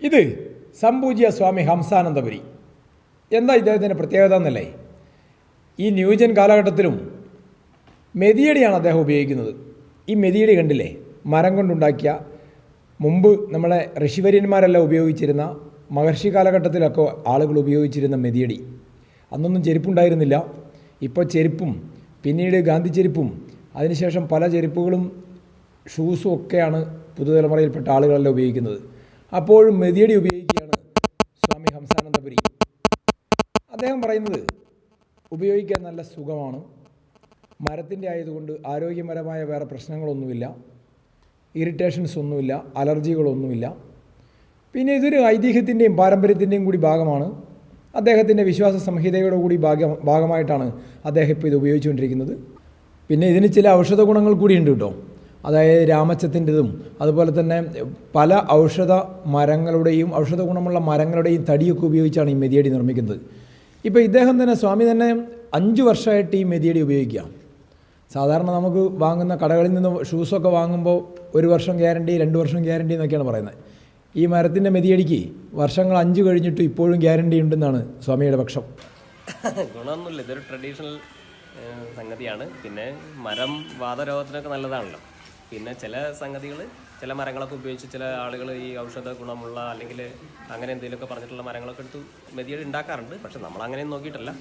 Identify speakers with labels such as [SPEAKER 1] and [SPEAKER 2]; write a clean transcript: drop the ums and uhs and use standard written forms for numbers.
[SPEAKER 1] ഇത് സംപൂജ്യ സ്വാമി ഹംസാനന്ദപുരി. എന്താ ഇദ്ദേഹത്തിൻ്റെ പ്രത്യേകത എന്നല്ലേ, ഈ ന്യൂജൻ കാലഘട്ടത്തിലും മെതിയടിയാണ് അദ്ദേഹം ഉപയോഗിക്കുന്നത്. ഈ മെതിയടി കണ്ടില്ലേ, മരം കൊണ്ടുണ്ടാക്കിയ, മുമ്പ് നമ്മളെ ഋഷിവര്യന്മാരെല്ലാം ഉപയോഗിച്ചിരുന്ന, മഹർഷി കാലഘട്ടത്തിലൊക്കെ ആളുകൾ ഉപയോഗിച്ചിരുന്ന മെതിയടി. അന്നൊന്നും ചെരുപ്പുണ്ടായിരുന്നില്ല. ഇപ്പോൾ ചെരുപ്പും പിന്നീട് ഗാന്ധി ചെരുപ്പും അതിനുശേഷം പല ചെരുപ്പുകളും ഷൂസും ഒക്കെയാണ് പുതുതലമുറയിൽപ്പെട്ട ആളുകളെല്ലാം ഉപയോഗിക്കുന്നത്. അപ്പോഴും മെതിയടി ഉപയോഗിക്കുകയാണ് സ്വാമി ഹംസാനന്ദപുരി. അദ്ദേഹം പറയുന്നത് ഉപയോഗിക്കാൻ നല്ല സുഖമാണ്, മരത്തിൻ്റെ ആയതുകൊണ്ട് ആരോഗ്യപരമായ വേറെ പ്രശ്നങ്ങളൊന്നുമില്ല, ഇറിറ്റേഷൻസ് ഒന്നുമില്ല, അലർജികളൊന്നുമില്ല. പിന്നെ ഇതൊരു ഐതിഹ്യത്തിൻ്റെയും പാരമ്പര്യത്തിൻ്റെയും കൂടി ഭാഗമാണ്. അദ്ദേഹത്തിൻ്റെ വിശ്വാസ സംഹിതയുടെ കൂടി ഭാഗമായിട്ടാണ് അദ്ദേഹം ഇപ്പോൾ ഇത് ഉപയോഗിച്ചുകൊണ്ടിരിക്കുന്നത്. പിന്നെ ഇതിന് ചില ഔഷധ ഗുണങ്ങൾ കൂടിയുണ്ട് കേട്ടോ. അതായത് രാമച്ചത്തിൻ്റെതും അതുപോലെ തന്നെ പല ഔഷധ മരങ്ങളുടെയും ഔഷധ ഗുണമുള്ള മരങ്ങളുടെയും തടിയൊക്കെ ഉപയോഗിച്ചാണ് ഈ മെതിയടി നിർമ്മിക്കുന്നത്. ഇപ്പോൾ ഇദ്ദേഹം തന്നെ, സ്വാമി തന്നെ 5 വർഷമായിട്ട് ഈ മെതിയടി ഉപയോഗിക്കുക. സാധാരണ നമുക്ക് വാങ്ങുന്ന കടകളിൽ നിന്ന് ഷൂസൊക്കെ വാങ്ങുമ്പോൾ 1 വർഷം ഗ്യാരണ്ടി, 2 വർഷം ഗ്യാരണ്ടി എന്നൊക്കെയാണ് പറയുന്നത്. ഈ മരത്തിൻ്റെ മെതിയടിക്ക് വർഷങ്ങൾ 5 കഴിഞ്ഞിട്ടും ഇപ്പോഴും ഗ്യാരണ്ടി ഉണ്ടെന്നാണ് സ്വാമിയുടെ പക്ഷം.
[SPEAKER 2] ഗുണമൊന്നുമില്ല, ഇതൊരു ട്രഡീഷണൽ സംഗതിയാണ്. പിന്നെ മരം വാതരോഗത്തിനൊക്കെ നല്ലതാണല്ലോ. പിന്നെ ചില സംഗതികൾ, ചില മരങ്ങളൊക്കെ ഉപയോഗിച്ച് ചില ആളുകൾ ഈ ഔഷധ ഗുണമുള്ള അല്ലെങ്കിൽ അങ്ങനെ എന്തെങ്കിലുമൊക്കെ പറഞ്ഞിട്ടുള്ള മരങ്ങളൊക്കെ എടുത്ത് മെതിയടി ഉണ്ടാക്കാറുണ്ട്. പക്ഷെ നമ്മളങ്ങനെയൊന്നും നോക്കിയിട്ടല്ല.